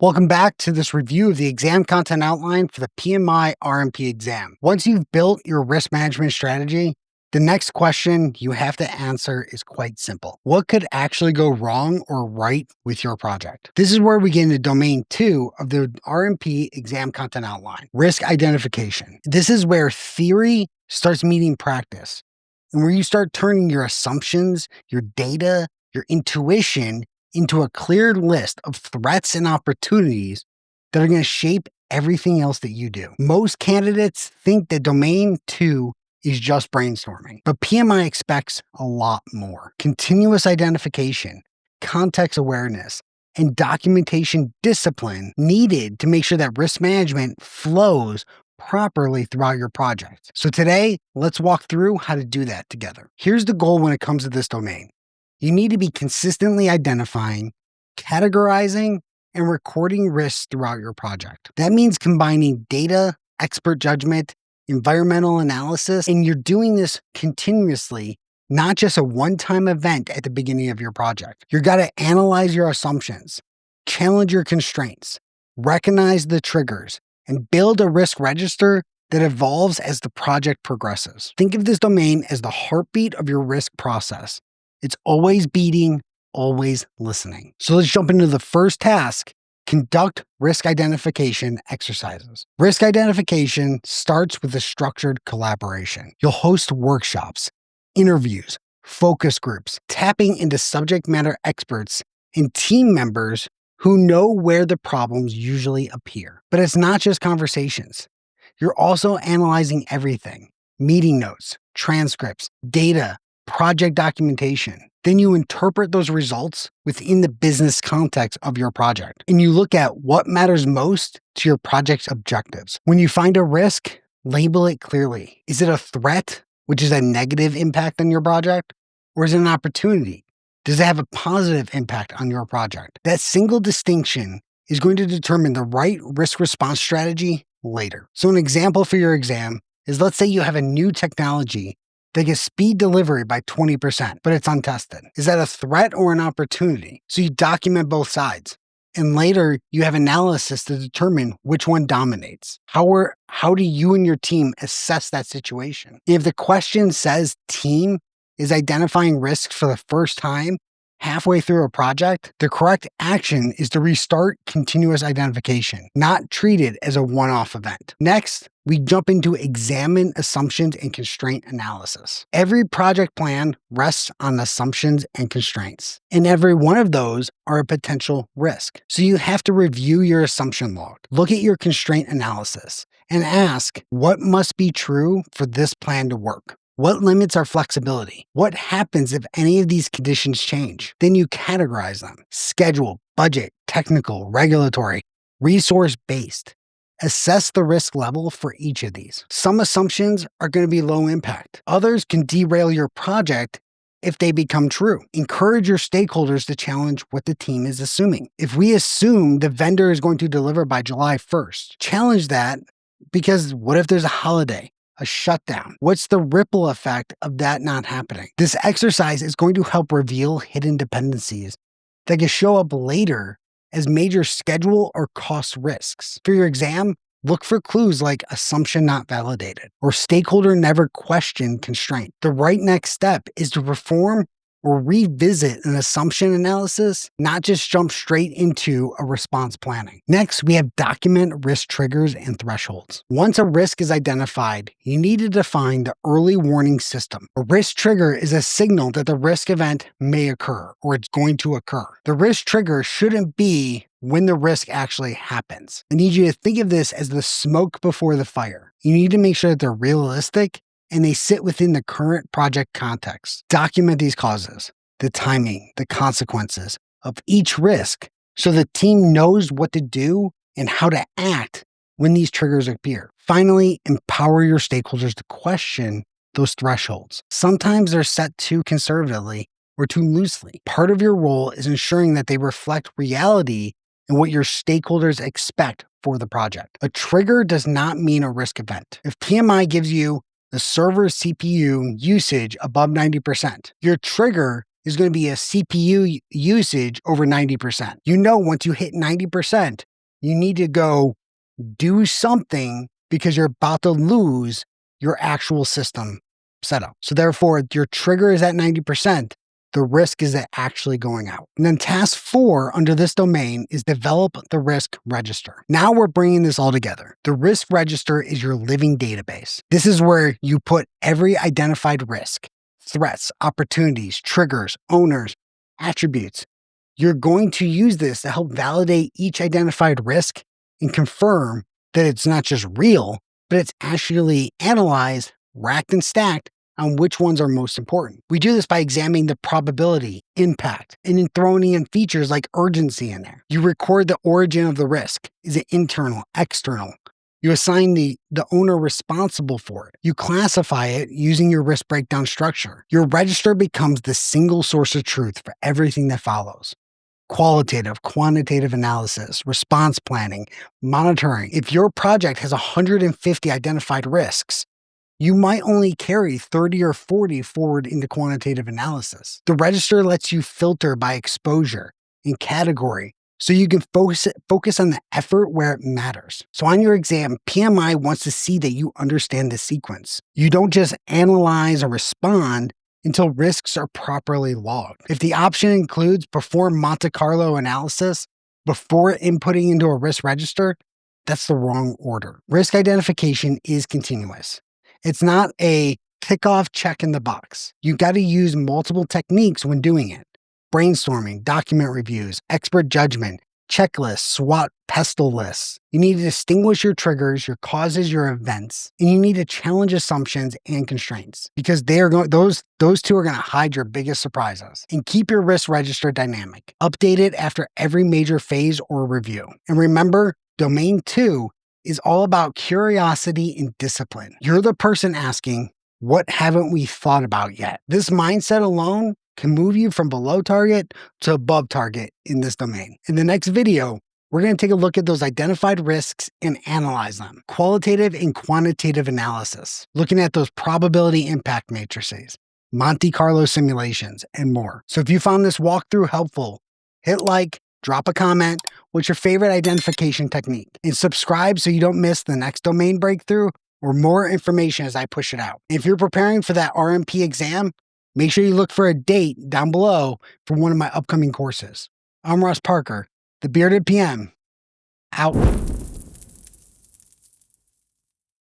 Welcome back to this review of the exam content outline for the PMI-RMP exam. Once you've built your risk management strategy, the next question you have to answer is quite simple. What could actually go wrong or right with your project? This is where we get into domain 2 of the RMP exam content outline, risk identification. This is where theory starts meeting practice and where you start turning your assumptions, your data, your intuition into a clear list of threats and opportunities that are going to shape everything else that you do. Most candidates think that domain 2 is just brainstorming, but PMI expects a lot more. Continuous identification, context awareness, and documentation discipline needed to make sure that risk management flows properly throughout your project. So today, let's walk through how to do that together. Here's the goal when it comes to this domain. You need to be consistently identifying, categorizing, and recording risks throughout your project. That means combining data, expert judgment, environmental analysis, and you're doing this continuously, not just a one-time event at the beginning of your project. You've got to analyze your assumptions, challenge your constraints, recognize the triggers, and build a risk register that evolves as the project progresses. Think of this domain as the heartbeat of your risk process. It's always beating, always listening. So let's jump into the first task. Conduct risk identification exercises. Risk identification starts with a structured collaboration. You'll host workshops, interviews, focus groups, tapping into subject matter experts and team members who know where the problems usually appear. But it's not just conversations. You're also analyzing everything: meeting notes, transcripts, data, project documentation. Then you interpret those results within the business context of your project. And you look at what matters most to your project's objectives. When you find a risk, label it clearly. Is it a threat, which is a negative impact on your project? Or is it an opportunity? Does it have a positive impact on your project? That single distinction is going to determine the right risk response strategy later. So an example for your exam is, let's say you have a new technology that can speed delivery by 20%, but it's untested. Is that a threat or an opportunity? So you document both sides. And later, you have analysis to determine which one dominates. How do you and your team assess that situation? If the question says team is identifying risks for the first time halfway through a project, the correct action is to restart continuous identification, not treat it as a one-off event. Next, we jump into examine assumptions and constraint analysis. Every project plan rests on assumptions and constraints, and every one of those are a potential risk. So you have to review your assumption log, look at your constraint analysis, and ask what must be true for this plan to work. What limits our flexibility? What happens if any of these conditions change? Then you categorize them: schedule, budget, technical, regulatory, resource-based. Assess the risk level for each of these. Some assumptions are going to be low impact. Others can derail your project if they become true. Encourage your stakeholders to challenge what the team is assuming. If we assume the vendor is going to deliver by July 1st, challenge that, because what if there's a holiday? A shutdown? What's the ripple effect of that not happening? This exercise is going to help reveal hidden dependencies that can show up later as major schedule or cost risks. For your exam, look for clues like assumption not validated or stakeholder never questioned constraint. The right next step is to perform or revisit an assumption analysis, not just jump straight into a response planning. Next, we have document risk triggers and thresholds. Once a risk is identified, you need to define the early warning system. A risk trigger is a signal that the risk event may occur or it's going to occur. The risk trigger shouldn't be when the risk actually happens. I need you to think of this as the smoke before the fire. You need to make sure that they're realistic and they sit within the current project context. Document these causes, the timing, the consequences of each risk, so the team knows what to do and how to act when these triggers appear. Finally, empower your stakeholders to question those thresholds. Sometimes they're set too conservatively or too loosely. Part of your role is ensuring that they reflect reality and what your stakeholders expect for the project. A trigger does not mean a risk event. If PMI gives you the server CPU usage above 90%. Your trigger is going to be a CPU usage over 90%. You know, once you hit 90%, You need to go do something because you're about to lose your actual system setup. So therefore, your trigger is at 90%. The risk is at actually going out. And then task 4 under this domain is develop the risk register. Now we're bringing this all together. The risk register is your living database. This is where you put every identified risk, threats, opportunities, triggers, owners, attributes. You're going to use this to help validate each identified risk and confirm that it's not just real, but it's actually analyzed, racked, and stacked on which ones are most important. We do this by examining the probability, impact, and then throwing in features like urgency in there. You record the origin of the risk. Is it internal, external? You assign the owner responsible for it. You classify it using your risk breakdown structure. Your register becomes the single source of truth for everything that follows. Qualitative, quantitative analysis, response planning, monitoring. If your project has 150 identified risks, you might only carry 30 or 40 forward into quantitative analysis. The register lets you filter by exposure and category so you can focus on the effort where it matters. So on your exam, PMI wants to see that you understand the sequence. You don't just analyze or respond until risks are properly logged. If the option includes perform Monte Carlo analysis before inputting into a risk register, that's the wrong order. Risk identification is continuous. It's not a tick off check in the box. You got to use multiple techniques when doing it. Brainstorming, document reviews, expert judgment, checklists, SWOT pestle lists. You need to distinguish your triggers, your causes, your events, and you need to challenge assumptions and constraints because those two are going to hide your biggest surprises. And keep your risk register dynamic. Update it after every major phase or review. And remember, Domain 2 is all about curiosity and discipline. You're the person asking, what haven't we thought about yet? This mindset alone can move you from below target to above target in this domain. In the next video, we're going to take a look at those identified risks and analyze them. Qualitative and quantitative analysis, looking at those probability impact matrices, Monte Carlo simulations, and more. So if you found this walkthrough helpful, hit like, drop a comment. What's your favorite identification technique? And subscribe so you don't miss the next domain breakthrough or more information as I push it out. If you're preparing for that RMP exam, make sure you look for a date down below for one of my upcoming courses. I'm Russ Parker, the Bearded PM, out.